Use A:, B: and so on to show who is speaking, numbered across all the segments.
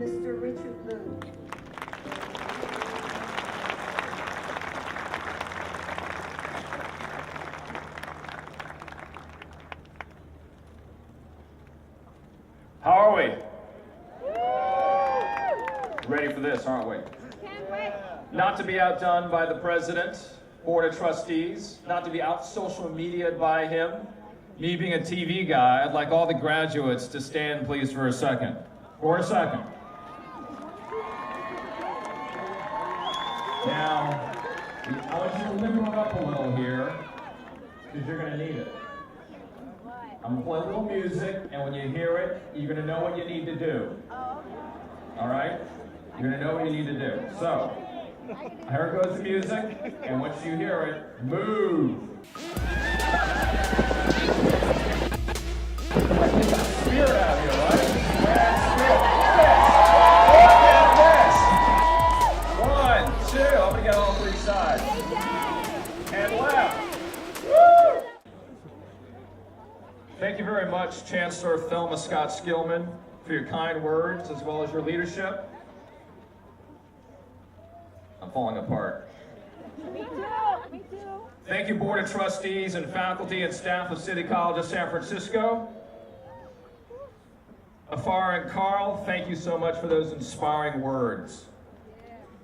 A: Mr. Richard Blue.
B: How are we? Ready for this, aren't we?
A: Can't wait.
B: Not to be outdone by the president, board of trustees, not to be out social media'd by him. Me being a TV guy, I'd like all the graduates to stand, please, for a second. For a second. Now, I want you to limber up a little here, because you're going to need it. I'm going to play a little music, and when you hear it, you're going to know what you need to do. All right? You're going to know what you need to do. So, here goes the music, and once you hear it, move. Spirit out here, right? Yeah, spirit. Look at this. 1, 2. I'm going to get all 3 sides. And left. Woo! Thank you very much, Chancellor Thelma Scott Skillman, for your kind words as well as your leadership. I'm falling apart.
A: Me too.
B: Thank you, Board of Trustees and faculty and staff of City College of San Francisco. Afar and Carl, thank you so much for those inspiring words.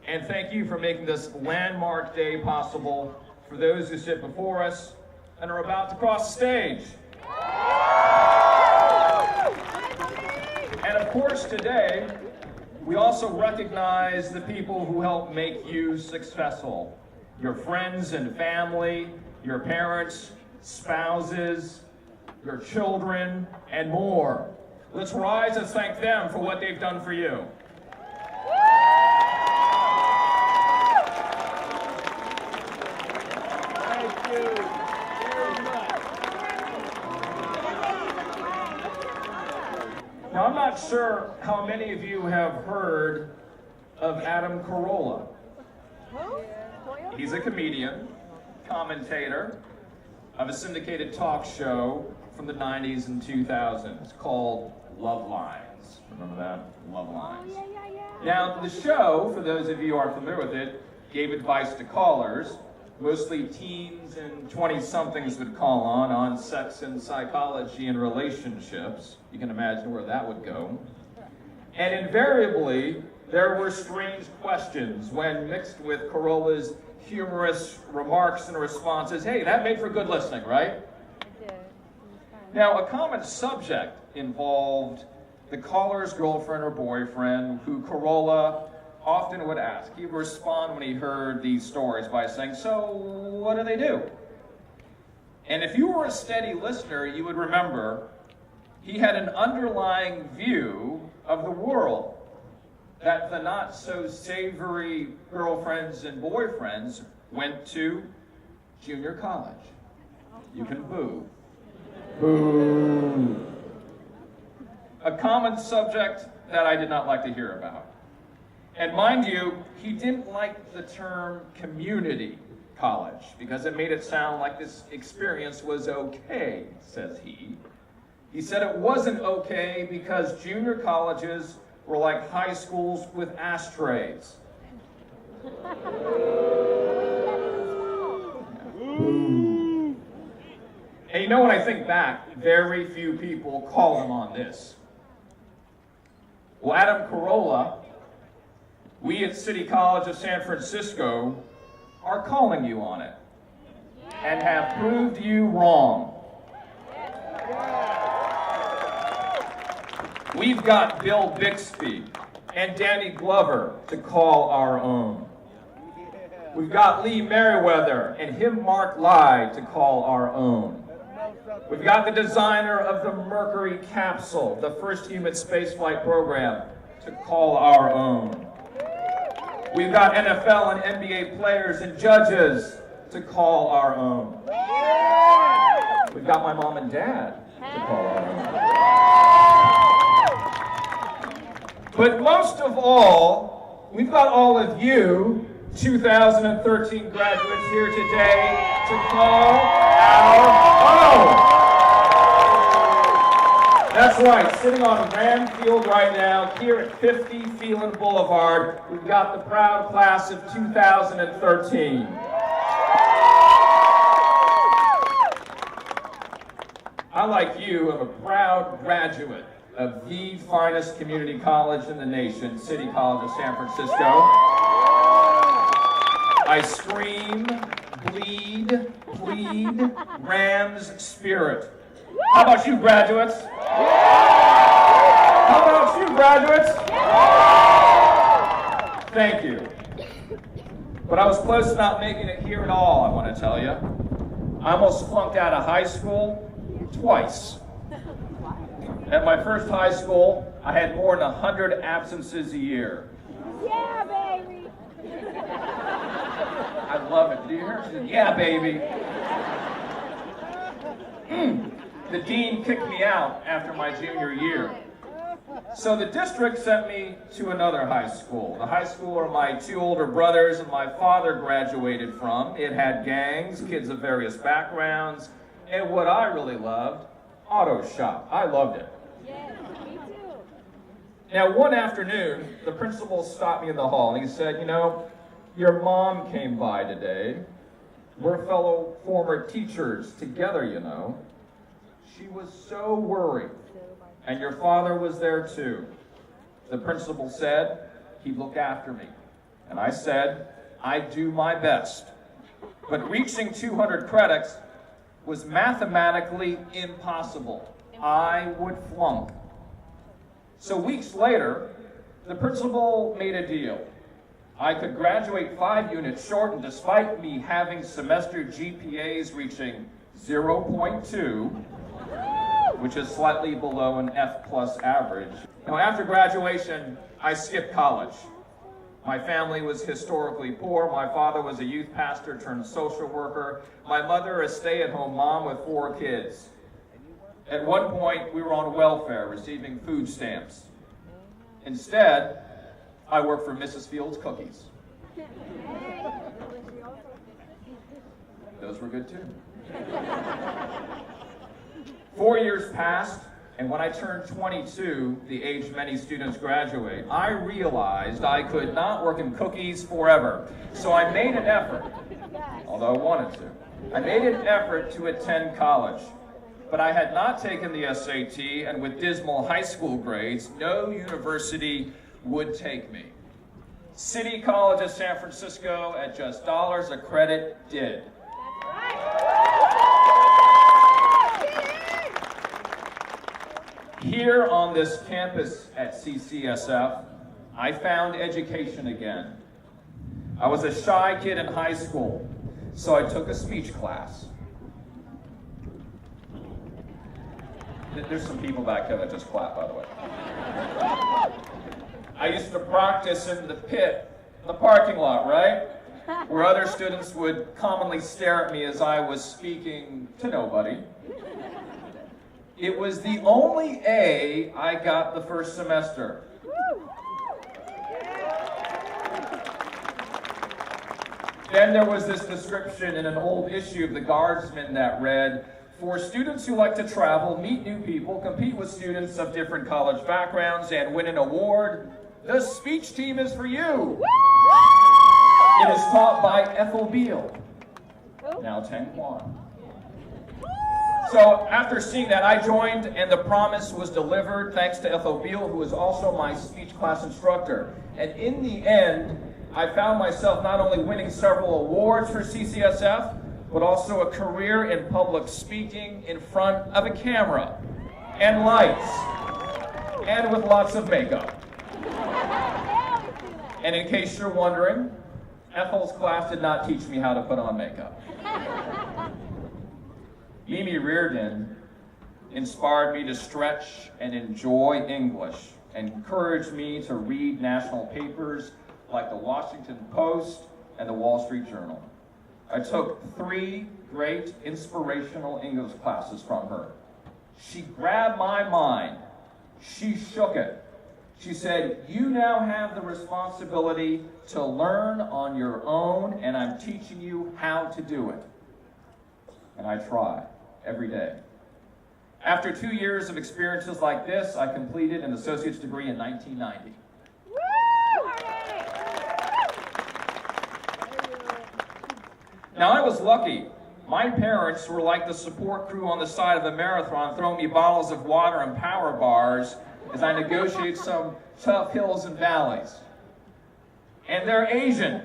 B: And thank you for making this landmark day possible for those who sit before us and are about to cross the stage. And of course, today, we also recognize the people who help make you successful. Your friends and family, your parents, spouses, your children, and more. Let's rise and thank them for what they've done for you. Thank you very much. Now, I'm not sure how many of you have heard of Adam Carolla. He's a comedian, commentator of a syndicated talk show from the 90s and 2000s called Love Lines. Remember that? Love Lines. Now, the show, for those of you who aren't familiar with it, gave advice to callers, mostly teens and 20-somethings would call on sex and psychology and relationships. You can imagine where that would go. And invariably, there were strange questions when mixed with Carolla's humorous remarks and responses. Hey, that made for good listening, right?
A: It did.
B: Now, a common subject involved the caller's girlfriend or boyfriend, who Carolla often would ask. He would respond when he heard these stories by saying, so what do they do? And if you were a steady listener, you would remember he had an underlying view of the world, that the not-so-savory girlfriends and boyfriends went to junior college. You can boo. Boo. A common subject that I did not like to hear about. And mind you, he didn't like the term community college because it made it sound like this experience was okay, says he. He said it wasn't okay because junior colleges were like high schools with ashtrays. And you know, when I think back, very few people call him on this. Well, Adam Carolla, we at City College of San Francisco are calling you on it and have proved you wrong. We've got Bill Bixby and Danny Glover to call our own. We've got Lee Merriweather and him Mark Lai to call our own. We've got the designer of the Mercury capsule, the first human spaceflight program, to call our own. We've got NFL and NBA players and judges to call our own. We've got my mom and dad to call our own. But most of all, we've got all of you, 2013 graduates here today, to call our own. That's That's right, sitting on Ram Field right now, here at 50 Phelan Boulevard, we've got the proud class of 2013. I, like you, am a proud graduate of the finest community college in the nation, City College of San Francisco. I scream, bleed, plead, Rams spirit. How about you, graduates? How about you, graduates? Thank you. But I was close to not making it here at all, I want to tell you. I almost flunked out of high school twice. At my first high school, I had more than 100 absences a year.
A: Yeah, baby.
B: I love it. Do you hear her? She said, yeah, baby. The dean kicked me out after my junior year. So the district sent me to another high school. The high school where my two older brothers and my father graduated from. It had gangs, kids of various backgrounds, and what I really loved, auto shop. I loved it.
A: Yes, me too.
B: Now, one afternoon, the principal stopped me in the hall and he said, you know, your mom came by today. We're fellow former teachers together, you know. She was so worried. And your father was there too. The principal said he'd look after me. And I said, I'd do my best. But reaching 200 credits was mathematically impossible. I would flunk. So weeks later, the principal made a deal. I could graduate 5 units short, and despite me having semester GPAs reaching 0.2, which is slightly below an F+ average. Now, after graduation, I skipped college. My family was historically poor. My father was a youth pastor turned social worker. My mother, a stay-at-home mom with 4 kids. At one point, we were on welfare, receiving food stamps. Instead, I worked for Mrs. Fields Cookies. Those were good too. 4 years passed, and when I turned 22, the age many students graduate, I realized I could not work in cookies forever. So I made an effort, although I wanted to. I made an effort to attend college, but I had not taken the SAT, and with dismal high school grades, no university would take me. City College of San Francisco, at just $1 a credit, did. Here on this campus at CCSF, I found education again. I was a shy kid in high school, so I took a speech class. There's some people back there that just clap, by the way. I used to practice in the pit, the parking lot, right? Where other students would commonly stare at me as I was speaking to nobody. It was the only A I got the first semester. Then there was this description in an old issue of the Guardsman that read, for students who like to travel, meet new people, compete with students of different college backgrounds, and win an award, the speech team is for you. It is taught by Ethel Beale, now 10-1. So after seeing that, I joined, and the promise was delivered thanks to Ethel Beale, who was also my speech class instructor. And in the end, I found myself not only winning several awards for CCSF, but also a career in public speaking in front of a camera, and lights, and with lots of makeup. And in case you're wondering, Ethel's class did not teach me how to put on makeup. Mimi Reardon inspired me to stretch and enjoy English, and encouraged me to read national papers like the Washington Post and the Wall Street Journal. I took 3 great inspirational English classes from her. She grabbed my mind. She shook it. She said, you now have the responsibility to learn on your own, and I'm teaching you how to do it. And I try every day. After 2 years of experiences like this, I completed an associate's degree in 1990. Now, I was lucky. My parents were like the support crew on the side of the marathon, throwing me bottles of water and power bars as I negotiate some tough hills and valleys. And they're Asian.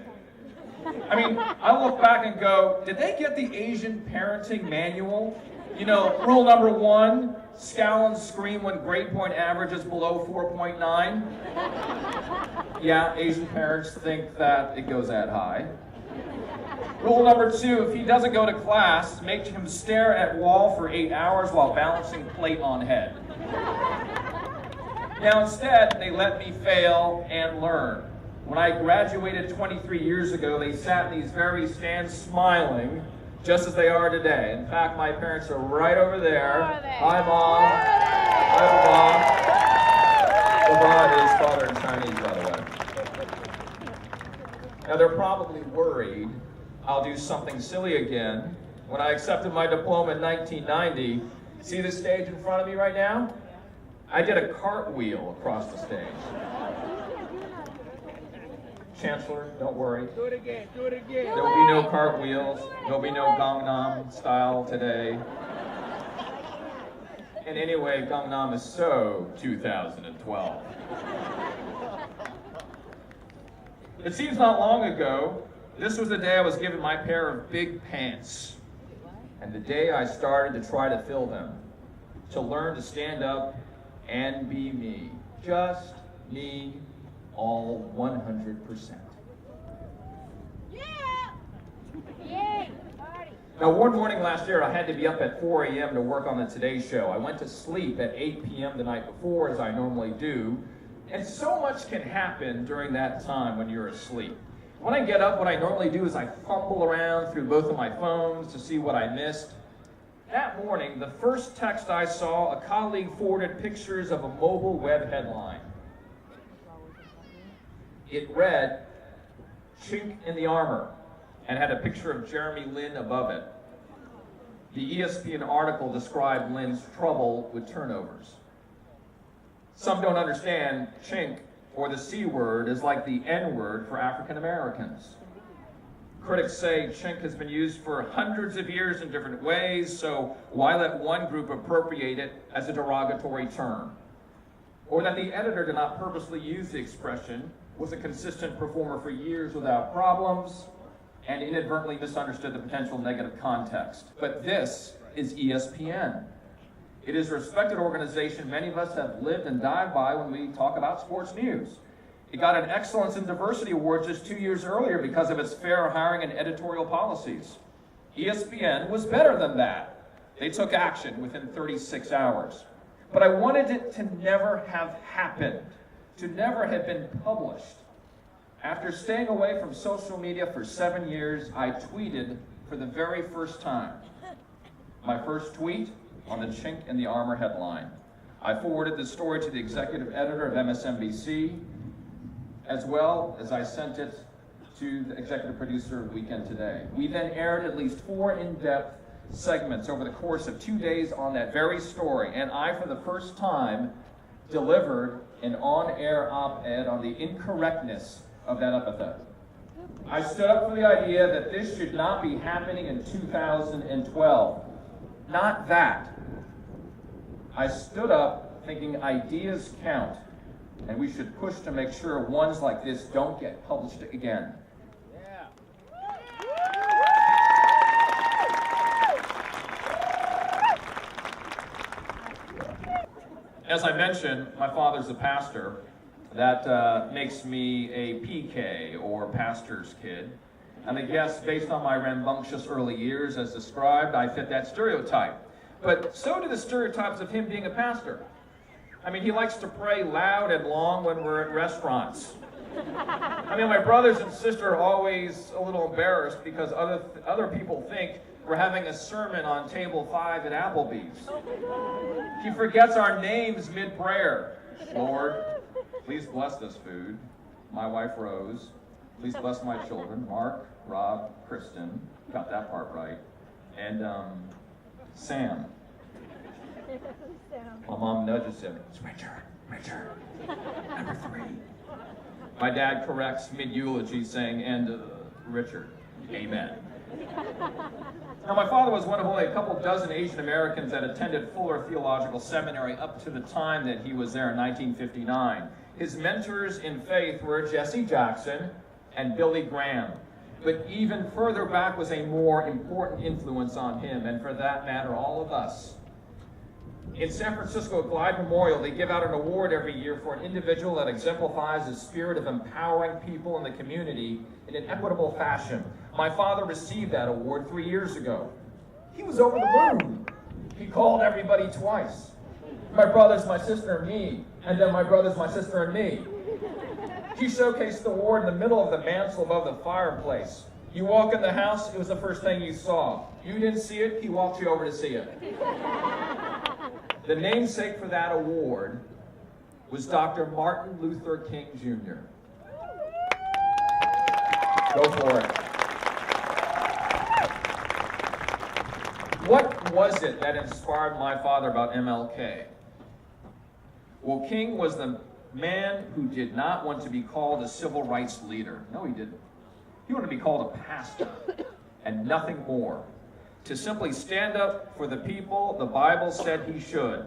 B: I mean, I look back and go, did they get the Asian parenting manual? You know, rule number 1, scowl and scream when grade point average is below 4.9. Yeah, Asian parents think that it goes that high. Rule number 2, if he doesn't go to class, make him stare at wall for 8 hours while balancing plate on head. Now instead, they let me fail and learn. When I graduated 23 years ago, they sat in these very stands smiling, just as they are today. In fact, my parents are right over there. Hi, Mom. Hi, Bob. The Bob is father in Chinese, by the way. Now, they're probably worried I'll do something silly again. When I accepted my diploma in 1990, see the stage in front of me right now? I did a cartwheel across the stage. Chancellor, don't worry.
C: Do it again, do it again.
B: There will be no cartwheels. There will be no Gangnam style today. And anyway, Gangnam is so 2012. It seems not long ago, this was the day I was given my pair of big pants. And the day I started to try to fill them. To learn to stand up and be me. Just me. All 100%.
A: Yeah! Yay! Party!
B: Now, one morning last year, I had to be up at 4 a.m. to work on the Today Show. I went to sleep at 8 p.m. the night before, as I normally do. And so much can happen during that time when you're asleep. When I get up, what I normally do is I fumble around through both of my phones to see what I missed. That morning, the first text I saw, a colleague forwarded pictures of a mobile web headline. It read, "Chink in the Armor," and had a picture of Jeremy Lin above it. The ESPN article described Lin's trouble with turnovers. Some don't understand chink, or the C word, is like the N word for African Americans. Critics say chink has been used for hundreds of years in different ways, so why let one group appropriate it as a derogatory term? Or that the editor did not purposely use the expression, was a consistent performer for years without problems, and inadvertently misunderstood the potential negative context. But this is ESPN. It is a respected organization many of us have lived and died by when we talk about sports news. It got an Excellence in Diversity Award just 2 years earlier because of its fair hiring and editorial policies. ESPN was better than that. They took action within 36 hours. But I wanted it to never have happened, to never have been published. After staying away from social media for 7 years, I tweeted for the very first time. My first tweet on the Chink in the Armor headline. I forwarded the story to the executive editor of MSNBC, as well as I sent it to the executive producer of Weekend Today. We then aired at least 4 in-depth segments over the course of 2 days on that very story, and I, for the first time, delivered an on-air op-ed on the incorrectness of that epithet. I stood up for the idea that this should not be happening in 2012. Not that. I stood up thinking ideas count, and we should push to make sure ones like this don't get published again. As I mentioned, my father's a pastor. That makes me a PK, or pastor's kid. And I guess based on my rambunctious early years as described, I fit that stereotype. But so do the stereotypes of him being a pastor. I mean, he likes to pray loud and long when we're at restaurants. I mean, my brothers and sister are always a little embarrassed because other people think we're having a sermon on table 5 at Applebee's. He forgets our names mid-prayer. Lord, please bless this food. My wife, Rose. Please bless my children, Mark, Rob, Kristen. Got that part right. And Sam. My mom nudges him. It's Richard, number 3. My dad corrects mid-eulogy saying, and Richard, amen. Now, my father was one of only a couple dozen Asian Americans that attended Fuller Theological Seminary up to the time that he was there in 1959. His mentors in faith were Jesse Jackson and Billy Graham. But even further back was a more important influence on him, and for that matter, all of us. In San Francisco at Glide Memorial, they give out an award every year for an individual that exemplifies the spirit of empowering people in the community in an equitable fashion. My father received that award 3 years ago. He was over the moon. He called everybody twice. My brothers, my sister, and me. And then my brothers, my sister, and me. He showcased the award in the middle of the mantle above the fireplace. You walk in the house, it was the first thing you saw. You didn't see it, he walked you over to see it. The namesake for that award was Dr. Martin Luther King Jr. Go for it. What was it that inspired my father about MLK? Well, King was the man who did not want to be called a civil rights leader. No, he didn't. He wanted to be called a pastor and nothing more. To simply stand up for the people the Bible said he should.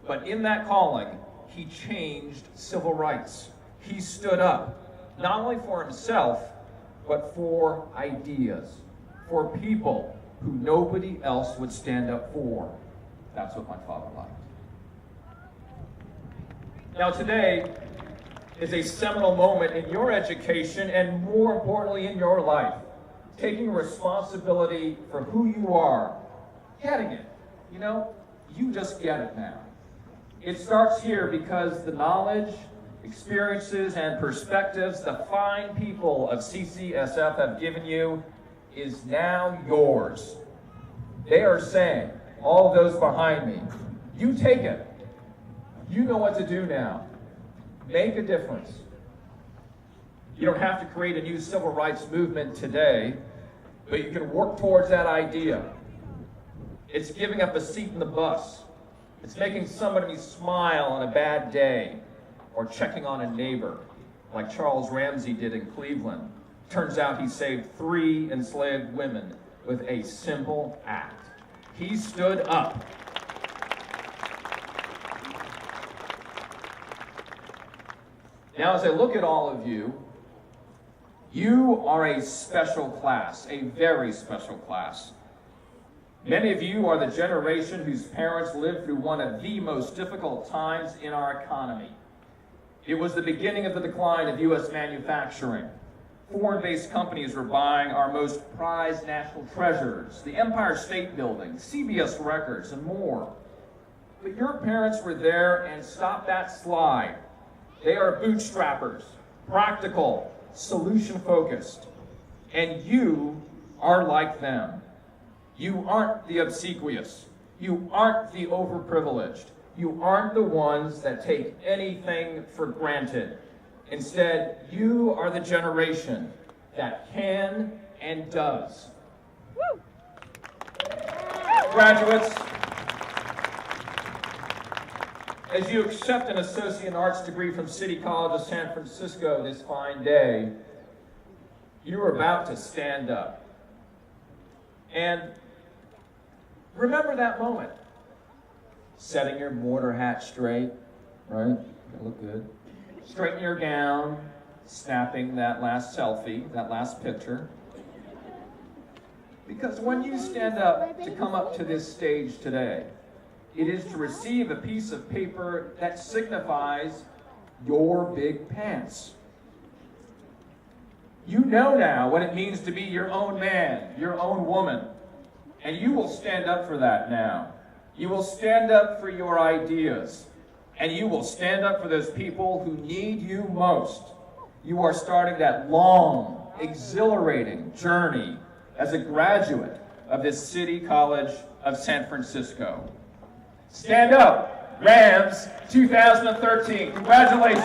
B: But in that calling, he changed civil rights. He stood up, not only for himself, but for ideas, for people who nobody else would stand up for. That's what my father liked. Now today is a seminal moment in your education and more importantly in your life. Taking responsibility for who you are, getting it. You know, you just get it now. It starts here because the knowledge, experiences, and perspectives the fine people of CCSF have given you is now yours. They are saying, all of those behind me, you take it. You know what to do now. Make a difference. You don't have to create a new civil rights movement today, but you can work towards that idea. It's giving up a seat in the bus. It's making somebody smile on a bad day, or checking on a neighbor, like Charles Ramsey did in Cleveland. Turns out he saved 3 enslaved women with a simple act. He stood up. Now, as I look at all of you, you are a special class, a very special class. Many of you are the generation whose parents lived through one of the most difficult times in our economy. It was the beginning of the decline of U.S. manufacturing. Foreign-based companies were buying our most prized national treasures, the Empire State Building, CBS Records, and more. But your parents were there and stopped that slide. They are bootstrappers, practical, solution-focused. And you are like them. You aren't the obsequious. You aren't the overprivileged. You aren't the ones that take anything for granted. Instead, you are the generation that can and does. Woo! Graduates, as you accept an Associate in Arts degree from City College of San Francisco this fine day, you are about to stand up. And remember that moment. Setting your mortar hat straight, right? You look good. Straighten your gown, snapping that last selfie, that last picture. Because when you stand up to come up to this stage today, it is to receive a piece of paper that signifies your big pants. You know now what it means to be your own man, your own woman. And you will stand up for that now. You will stand up for your ideas. And you will stand up for those people who need you most. You are starting that long, exhilarating journey as a graduate of this City College of San Francisco. Stand up, Rams 2013. Congratulations.